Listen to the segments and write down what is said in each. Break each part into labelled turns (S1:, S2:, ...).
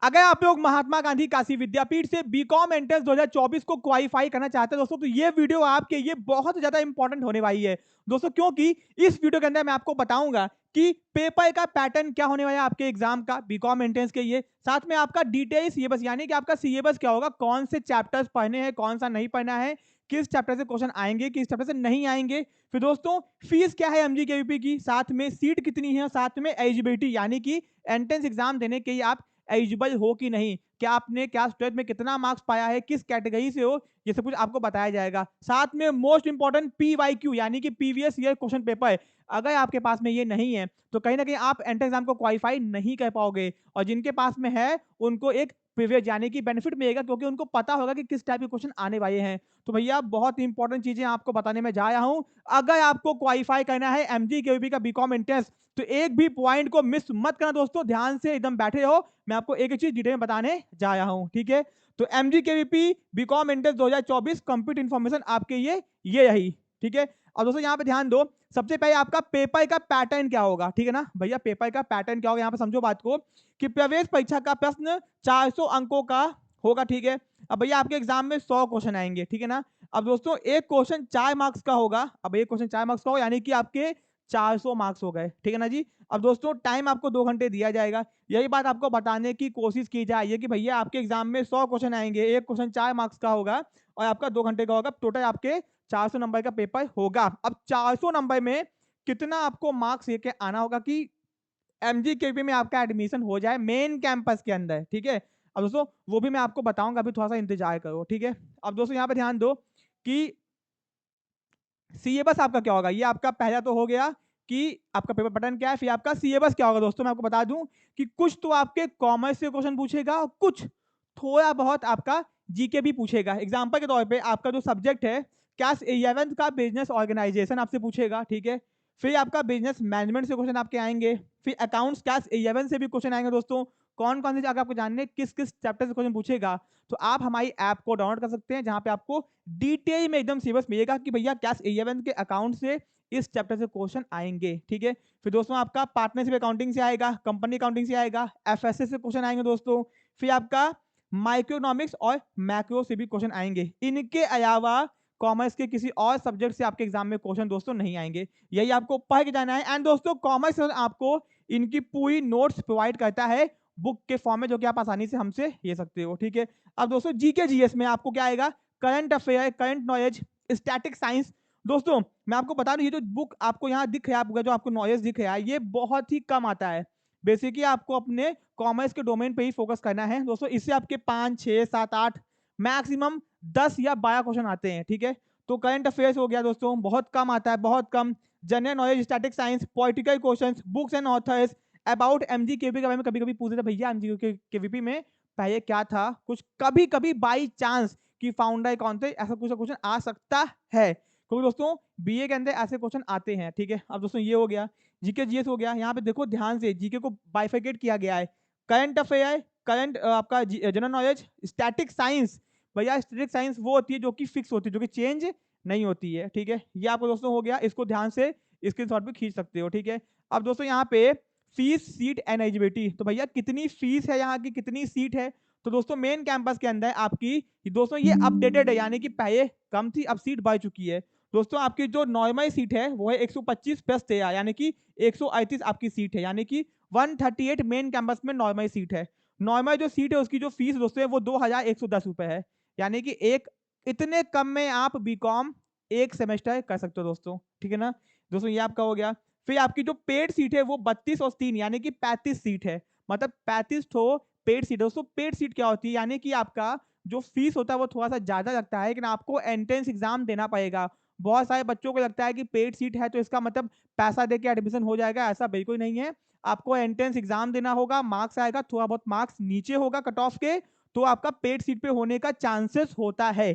S1: अगर आप लोग महात्मा गांधी काशी विद्यापीठ से बीकॉम एंट्रेंस 2024 को क्वालिफाई करना चाहते हैं दोस्तों, तो ये वीडियो आपके लिए बहुत ज्यादा इंपॉर्टेंट होने वाली है दोस्तों, क्योंकि इस वीडियो के अंदर मैं आपको बताऊंगा कि पेपर का पैटर्न क्या होने वाला है आपके एग्जाम का बीकॉम एंट्रेंस के लिए। साथ में आपका डिटेल सिलेबस यानी कि आपका सिलेबस क्या होगा, कौन से चैप्टर्स पढ़ने हैं, कौन सा नहीं पढ़ना है, किस चैप्टर से क्वेश्चन आएंगे, किस चैप्टर से नहीं आएंगे। फिर दोस्तों फीस क्या है एमजीकेवीपी की, साथ में सीट कितनी है, साथ में एलिजिबिलिटी यानी कि एंट्रेंस एग्जाम देने के लिए आप एलिजिबल हो कि नहीं, क्या आपने क्या ट्वेल्थ में कितना मार्क्स पाया है, किस कैटेगरी से हो, ये सब कुछ आपको बताया जाएगा। साथ में मोस्ट इंपॉर्टेंट पीवाईक्यू यानी कि प्रीवियस ईयर क्वेश्चन पेपर, अगर आपके पास में ये नहीं है तो कहीं ना कहीं आप एंट्रेंस एग्जाम को क्वालिफाई नहीं कर पाओगे, और जिनके पास में है उनको एक प्रिविलेज यानी कि बेनिफिट मिलेगा, क्योंकि उनको पता होगा कि किस टाइप के क्वेश्चन आने वाले हैं। तो भैया बहुत इंपॉर्टेंट चीजें आपको बताने में जा रहा हूं। अगर आपको क्वालिफाई करना है एमजीकेवीपी का बीकॉम एंट्रेंस, तो एक भी पॉइंट को मिस मत करना दोस्तों, ध्यान से एकदम बैठे रहो, मैं आपको एक एक चीज डिटेल में बताने जा रहा हूं, ठीक है। तो एमजीकेवीपी बीकॉम एंट्रेंस 2024 कंप्यूटर इंफॉर्मेशन आपके ये रही, ठीक है। अब दोस्तों यहाँ पे ध्यान दो, सबसे पहले आपका पेपर का पैटर्न क्या होगा, ठीक है ना भैया, पेपर का पैटर्न क्या होगा, यहाँ पे समझो बात को कि प्रवेश परीक्षा का प्रश्न 400 अंकों का होगा, ठीक है। अब भैया आपके एग्जाम में 100 क्वेश्चन आएंगे, ठीक है ना। अब दोस्तों एक क्वेश्चन 4 मार्क्स का होगा, अब एक क्वेश्चन 4 मार्क्स का होगा यानी कि आपके 400 मार्क्स हो गए, ठीक है ना जी। अब दोस्तों टाइम आपको 2 घंटे दिया जाएगा, यही बात आपको बताने की कोशिश की जाए कि भैया आपके एग्जाम में 100 क्वेश्चन आएंगे, एक क्वेश्चन 4 मार्क्स का होगा और आपका 2 घंटे का होगा, टोटल आपके 400 नंबर का पेपर होगा। अब 400 नंबर में कितना आपको मार्क्स लेके आना होगा कि एमजीकेवी में आपका एडमिशन हो जाए मेन कैंपस के अंदर, ठीक है। अब दोस्तों वो भी मैं आपको बताऊंगा, अभी थोड़ा सा इंतजार करो, ठीक है। अब दोस्तों यहाँ पे ध्यान दो कि सिलेबस आपका क्या होगा, ये आपका पहला तो हो गया कि आपका पेपर पैटर्न क्या है, फिर आपका सिलेबस क्या होगा दोस्तों, मैं आपको बता दूं कि कुछ तो आपके कॉमर्स से क्वेश्चन पूछेगा और कुछ थोड़ा बहुत आपका जीके भी पूछेगा। एग्जाम्पल के तौर पे आपका जो सब्जेक्ट है क्लास 11th का बिजनेस ऑर्गेनाइजेशन आपसे पूछेगा, ठीक है। फिर आपका बिजनेस मैनेजमेंट से क्वेश्चन आपके आएंगे, फिर अकाउंट्स क्लास 11 से भी क्वेश्चन आएंगे दोस्तों। कौन कौन से जगह आपको जानने किस किस चैप्टर से क्वेश्चन पूछेगा, तो आप हमारी ऐप को डाउनलोड कर सकते हैं, जहां पे आपको डिटेल में एकदम सिलेबस मिलेगा कि भैया क्लास 11 के अकाउंट से इस चैप्टर से क्वेश्चन आएंगे, ठीक है। फिर दोस्तों आपका पार्टनरशिप अकाउंटिंग से आएगा, कंपनी अकाउंटिंग से आएगा, एफएसएस से क्वेश्चन आएंगे दोस्तों। फिर आपका माइक्रोइकोनॉमिक्स और मैक्रो से भी क्वेश्चन आएंगे। इनके अलावा कॉमर्स के किसी और सब्जेक्ट से आपके एग्जाम में क्वेश्चन दोस्तों नहीं आएंगे, यही आपको पढ़ के जाना है। एंड दोस्तों कॉमर्स आपको इनकी पूरी नोट्स प्रोवाइड करता है बुक के फॉर्म में, जो कि आप आसानी से हमसे ले सकते हो, ठीक है। अब दोस्तों जीके जीएस में आपको क्या आएगा, current affair, current knowledge, static science. दोस्तों मैं आपको बता दूं, ये जो बुक आपको यहाँ दिख रहा है, आपको जो आपको नॉलेज दिख रहा है, ये बहुत ही कम आता है। बेसिकली आपको अपने कॉमर्स के डोमेन पे ही फोकस करना है दोस्तों, इससे आपके 5 6 7 8 मैक्सिमम 10 या 12 क्वेश्चन आते हैं, ठीक है। तो करंट अफेयर्स हो गया दोस्तों, बहुत कम आता है, बहुत कम। General knowledge, static science, political questions, books and authors, about MGKV के बारे में कभी कभी पूछते थे भैया एमजीकेवी में पहले क्या था, कुछ कभी कभी बाई चांस कि फाउंडर कौन थे, ऐसा कुछ क्वेश्चन आ सकता है, क्योंकि दोस्तों बीए के अंदर ऐसे क्वेश्चन आते हैं, ठीक है। अब दोस्तों ये हो गया, जीके जीएस हो गया। यहाँ पे देखो ध्यान से, जीके को बाइफिकेट किया गया है, करंट अफेयर, करंट आपका जनरल नॉलेज, स्टैटिक साइंस। भैया स्टैटिक साइंस वो होती है जो कि फिक्स होती है, जो कि चेंज नहीं होती है, ठीक है। ये आपको दोस्तों हो गया, इसको ध्यान से स्क्रीनशॉट भी खींच सकते हो, ठीक है। अब दोस्तों यहाँ पे फीस, सीट एंड एलिजिबिलिटी, तो भैया कितनी फीस है, यहाँ की कितनी सीट है। तो दोस्तों मेन कैंपस के अंदर आपकी दोस्तों ये अपडेटेड है, यानी कि पहले कम थी, अब सीट बढ़ चुकी है दोस्तों। आपकी जो नॉर्मल सीट है वो है 125 प्लस थे, यानी कि 138 आपकी सीट है, यानी कि 138 मेन कैंपस में नॉर्मल सीट है। नॉर्मल जो सीट है उसकी जो फीस दोस्तों है वो 2110 रुपए है, यानी कि एक इतने कम में आप बीकॉम एक सेमेस्टर कर सकते हो दोस्तों, ठीक है ना। दोस्तों ये आपका हो गया। फिर आपकी जो पेड सीट है वो 32 और 3 यानी कि 35 सीट है, मतलब 35 ठो पेड सीट है दोस्तों। पेड सीट क्या होती है, यानी कि आपका जो फीस होता है वो थोड़ा सा ज्यादा लगता है, लेकिन आपको एंट्रेंस एग्जाम देना पड़ेगा। बहुत सारे बच्चों को लगता है कि पेड सीट है तो इसका मतलब पैसा दे के एडमिशन हो जाएगा, ऐसा बिल्कुल नहीं है। आपको एंट्रेंस एग्जाम देना होगा, मार्क्स आएगा, थोड़ा बहुत मार्क्स नीचे होगा कट ऑफ के, तो आपका पेड सीट पे होने का चांसेस होता है,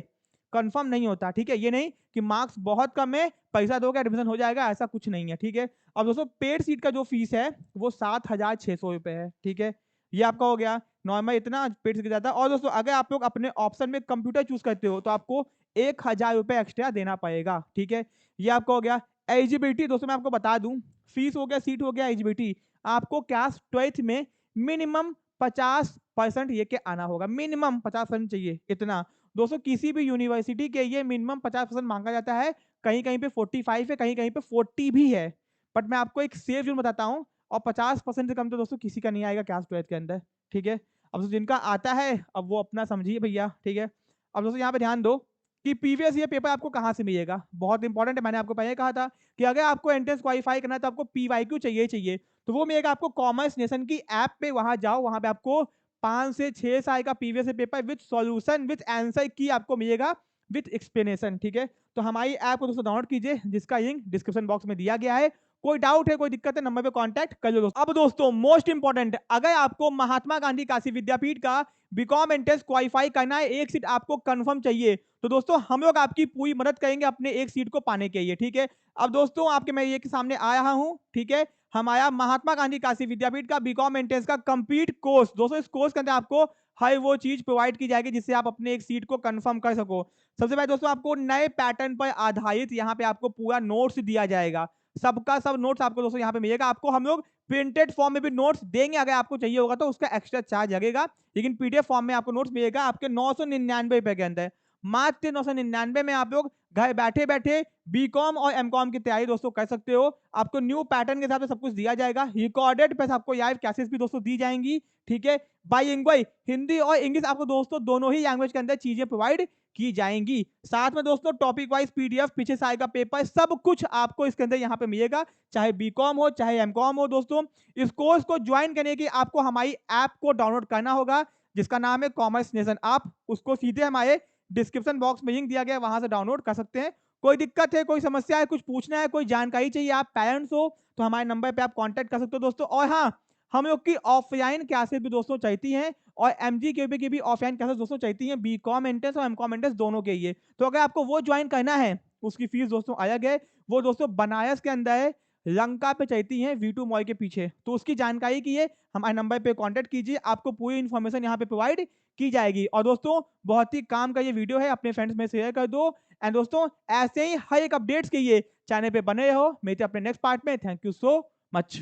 S1: कंफर्म नहीं होता, ठीक है। ये नहीं कि मार्क्स बहुत कम है पैसा दोगे एडमिशन हो जाएगा, ऐसा कुछ नहीं है, ठीक है। अब दोस्तों पेड सीट का जो फीस है वो 7600 रुपए है, ठीक है। ये आपका हो गया नॉर्मल, इतना पेड सीट जाता है। और दोस्तों अगर आप लोग अपने ऑप्शन में कंप्यूटर चूज करते हो तो आपको 1000 रुपए एक्स्ट्रा देना पड़ेगा, ठीक है। ये आपका हो गया। एलिजिबिलिटी दोस्तों मैं आपको बता दूं, फीस हो गया, सीट हो गया, एलिजिबिलिटी आपको क्लास 12th में मिनिमम 50% ये के आना होगा, मिनिमम 50% चाहिए इतना। दोस्तों किसी भी यूनिवर्सिटी के लिए मिनिमम 50% मांगा जाता है, कहीं कहीं पे 45 है, कहीं कहीं पे 40 भी है, बट मैं आपको एक सेफ जोन बताता हूँ। और 50% से कम तो दोस्तों किसी का नहीं आएगा क्लास 12 के अंदर, ठीक है। अब जिनका आता है अब वो अपना समझिए भैया, ठीक है। अब दोस्तों यहाँ पे ध्यान दो कि प्रीवियस ईयर पेपर आपको कहाँ से मिलेगा, बहुत इंपॉर्टेंट है। मैंने आपको पहले कहा था कि अगर आपको एंट्रेंस क्वालिफाई करना है तो आपको पीवाईक्यू चाहिए चाहिए, तो वो मिलेगा आपको कॉमर्स नेशन की ऐप पे, वहां जाओ, वहां पे आपको 5 से 6 साल का previous paper with solution with answer की आपको मिलेगा विद एक्सप्लेनेशन, ठीक है। तो हमारी ऐप को दोस्तों डाउनलोड कीजिए, जिसका लिंक डिस्क्रिप्शन बॉक्स में दिया गया है। कोई डाउट है, कोई दिक्कत है, नंबर पे कांटेक्ट कर लो दोस्तों। अब दोस्तों मोस्ट इंपॉर्टेंट, अगर आपको महात्मा गांधी काशी विद्यापीठ का बीकॉम एंट्रेंस क्वालिफाई करना है, एक सीट आपको कंफर्म चाहिए, तो दोस्तों हम लोग आपकी पूरी मदद करेंगे अपने एक सीट को पाने के लिए, ठीक है। अब दोस्तों आपके मैं ये के सामने आ रहा हूं, ठीक है, हमारा महात्मा गांधी काशी विद्यापीठ का बीकॉम एंट्रेंस का कंप्लीट कोर्स। दोस्तों इस कोर्स के अंदर आपको हर वो चीज प्रोवाइड की जाएगी जिससे आप अपने एक सीट को कंफर्म कर सको। सबसे पहले दोस्तों आपको नए पैटर्न पर आधारित यहाँ पे आपको पूरा नोट्स दिया जाएगा, सबका सब नोट्स आपको दोस्तों यहाँ पे मिलेगा। आपको हम लोग प्रिंटेड फॉर्म में भी नोट्स देंगे, अगर आपको चाहिए होगा तो उसका एक्स्ट्रा चार्ज लगेगा, लेकिन पीडीएफ फॉर्म में आपको नोट्स मिलेगा आपके 999 रुपए के अंदर, मात्र 999 में आप लोग घर बैठे बैठे बीकॉम और एमकॉम की तैयारी दोस्तों कर सकते हो। आपको न्यू पैटर्न के हिसाब से सब कुछ दिया जाएगा, रिकॉर्डेड प्लस आपको लाइव क्लासेस भी दोस्तों दी जाएंगी, ठीक है। बाईलिंगुअल हिंदी और इंग्लिश आपको दोस्तों दोनों ही लैंग्वेज के अंदर चीजें प्रोवाइड की जाएंगी। साथ में दोस्तों टॉपिक वाइज पीडीएफ, पीछे साल का पेपर, सब कुछ आपको इसके अंदर यहाँ पे मिलेगा, चाहे बीकॉम हो चाहे एमकॉम हो। दोस्तों इस कोर्स को ज्वाइन करने के आपको हमारी ऐप को डाउनलोड करना होगा, जिसका नाम है कॉमर्स नेशन। आप उसको सीधे हमारे डिस्क्रिप्शन बॉक्स में लिंक दिया गया है, वहां से डाउनलोड कर सकते हैं। कोई दिक्कत है, कोई समस्या है, कुछ पूछना है, कोई जानकारी चाहिए, आप पेरेंट्स हो तो हमारे नंबर पे आप कांटेक्ट कर सकते हो दोस्तों। और हाँ, हम लोग की ऑफलाइन क्लासेस भी दोस्तों चाहती हैं, और एमजी के भी ऑफलाइन क्लासेस दोस्तों चाहती हैं, बीकॉम एंट्रेंस और एमकॉम एंट्रेंस दोनों के लिए। तो अगर आपको वो ज्वाइन करना है, उसकी फीस दोस्तों अलग है, वो दोस्तों बनारस के अंदर है, लंका पे चाहती हैं, V2 मॉल के पीछे। तो उसकी जानकारी के लिए हमारे नंबर पे कांटेक्ट कीजिए, आपको पूरी इन्फॉर्मेशन यहाँ पे प्रोवाइड की जाएगी। और दोस्तों बहुत ही काम का ये वीडियो है, अपने फ्रेंड्स में शेयर कर दो। एंड दोस्तों ऐसे ही हर एक अपडेट्स के लिए चैनल पे बने रहो। मिलते हैं अपने नेक्स्ट पार्ट में। Thank you so much.